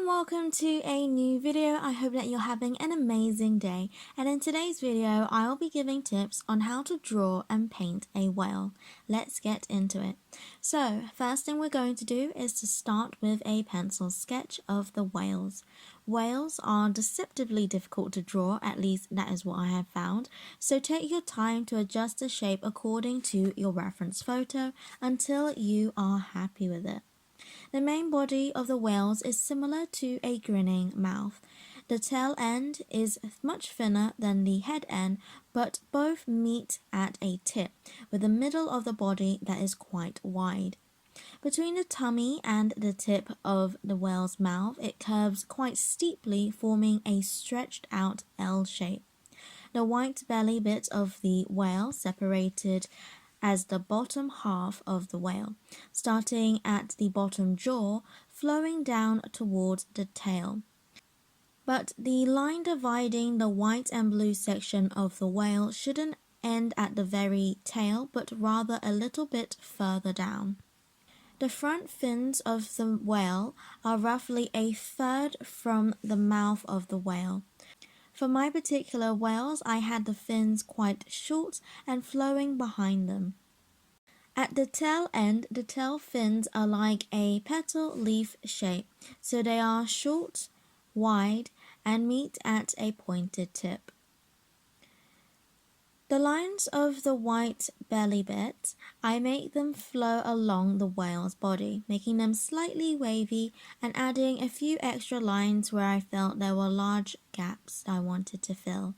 welcome to a new video. I hope that you're having an amazing day, and in today's video I'll be giving tips on how to draw and paint a whale. Let's get into it. So first thing we're going to do is to start with a pencil sketch of the whales. Whales are deceptively difficult to draw, at least that is what I have found, so take your time to adjust the shape according to your reference photo until you are happy with it. The main body of the whales is similar to a grinning mouth. The tail end is much thinner than the head end, but both meet at a tip, with the middle of the body that is quite wide. Between the tummy and the tip of the whale's mouth, it curves quite steeply, forming a stretched out L shape. The white belly bit of the whale separated as the bottom half of the whale, starting at the bottom jaw, flowing down towards the tail. But the line dividing the white and blue section of the whale shouldn't end at the very tail, but rather a little bit further down. The front fins of the whale are roughly a third from the mouth of the whale. For my particular whales, I had the fins quite short and flowing behind them. At the tail end, the tail fins are like a petal leaf shape, so they are short, wide, and meet at a pointed tip. The lines of the white belly bit, I make them flow along the whale's body, making them slightly wavy and adding a few extra lines where I felt there were large gaps I wanted to fill.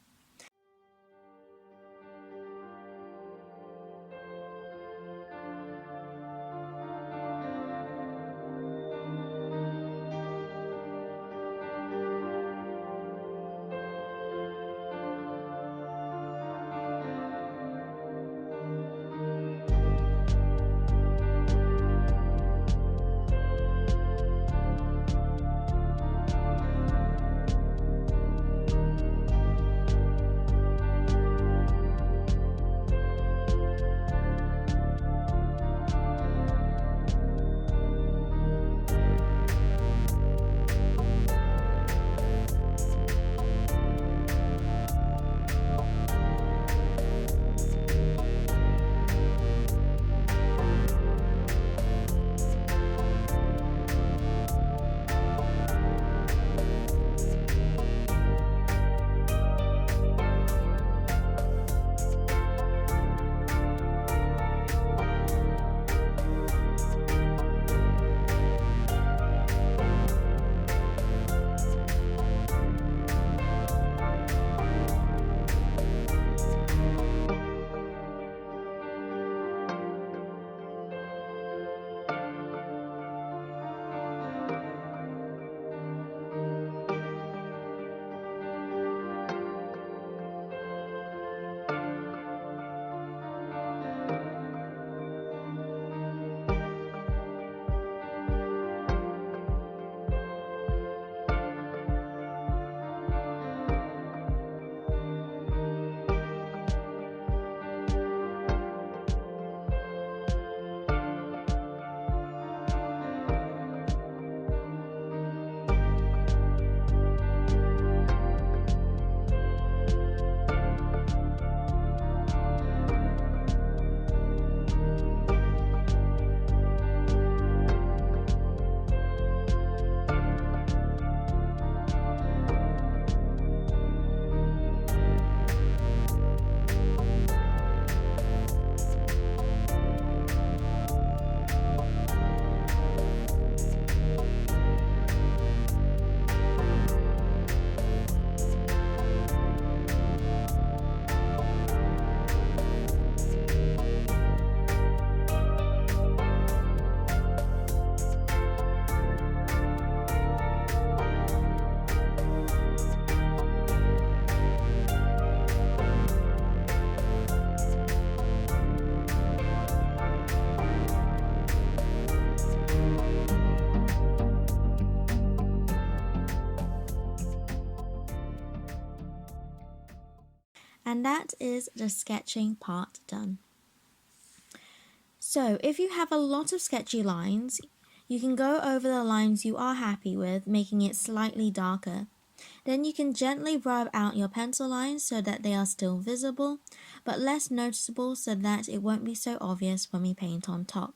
And that is the sketching part done. So if you have a lot of sketchy lines, You can go over the lines you are happy with, making it slightly darker. Then you can gently rub out your pencil lines so that they are still visible, but less noticeable so that it won't be so obvious when we paint on top.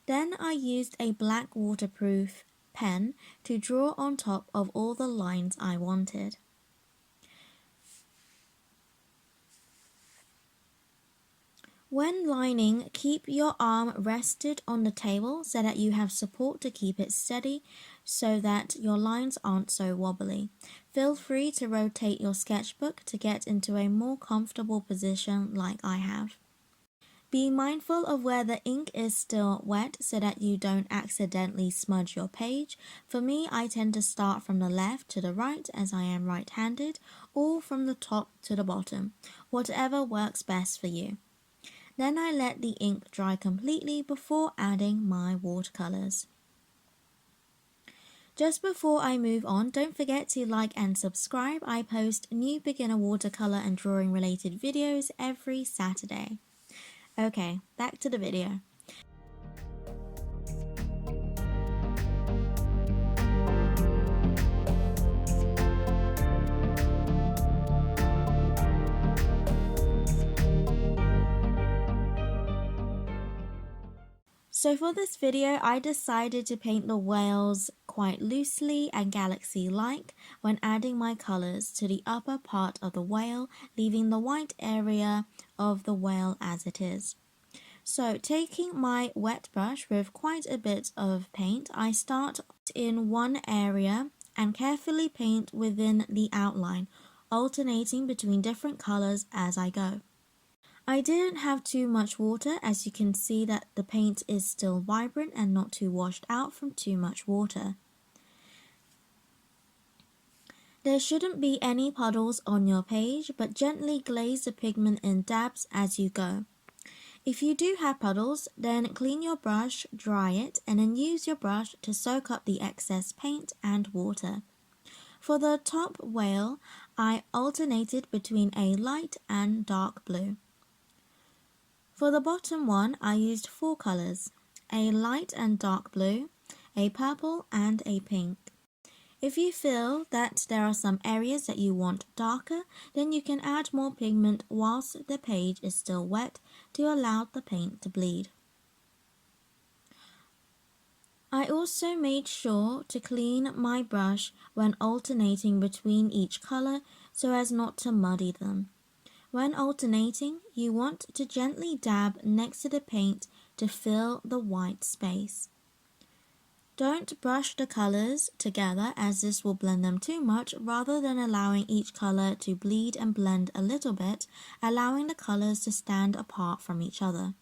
Then I used a black waterproof pen to draw on top of all the lines I wanted. When lining, keep your arm rested on the table so that you have support to keep it steady so that your lines aren't so wobbly. Feel free to rotate your sketchbook to get into a more comfortable position like I have. Be mindful of where the ink is still wet so that you don't accidentally smudge your page. For me, I tend to start from the left to the right as I am right-handed, or from the top to the bottom, whatever works best for you. Then I let the ink dry completely before adding my watercolors. Just before I move on, don't forget to like and subscribe. I post new beginner watercolor and drawing related videos every Saturday. Okay, back to the video. So for this video, I decided to paint the whales quite loosely and galaxy-like when adding my colors to the upper part of the whale, leaving the white area of the whale as it is. So taking my wet brush with quite a bit of paint, I start in one area and carefully paint within the outline, alternating between different colors as I go. I didn't have too much water, as you can see that the paint is still vibrant and not too washed out from too much water. There shouldn't be any puddles on your page, but gently glaze the pigment in dabs as you go. If you do have puddles, then clean your brush, dry it, and then use your brush to soak up the excess paint and water. For the top whale, I alternated between a light and dark blue. For the bottom one, I used 4 colors, a light and dark blue, a purple, and a pink. If you feel that there are some areas that you want darker, then you can add more pigment whilst the page is still wet to allow the paint to bleed. I also made sure to clean my brush when alternating between each color so as not to muddy them. When alternating, you want to gently dab next to the paint to fill the white space. Don't brush the colors together as this will blend them too much, rather than allowing each color to bleed and blend a little bit, allowing the colors to stand apart from each other.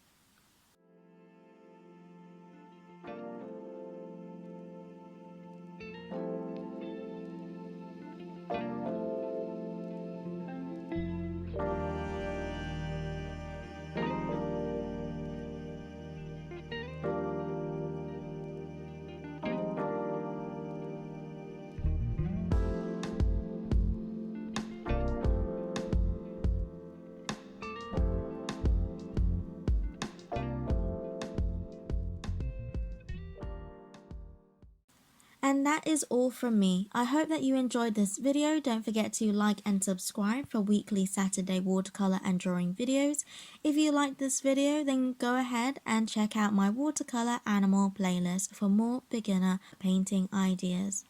And that is all from me. I hope that you enjoyed this video. Don't forget to like and subscribe for weekly Saturday watercolor and drawing videos. If you liked this video, then go ahead and check out my watercolor animal playlist for more beginner painting ideas.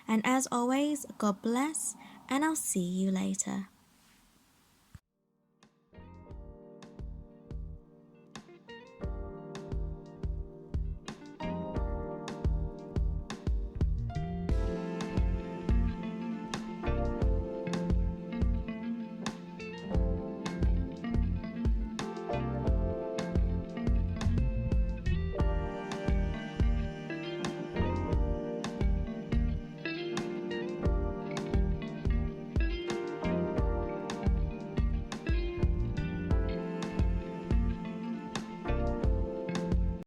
And as always, God bless, and I'll see you later.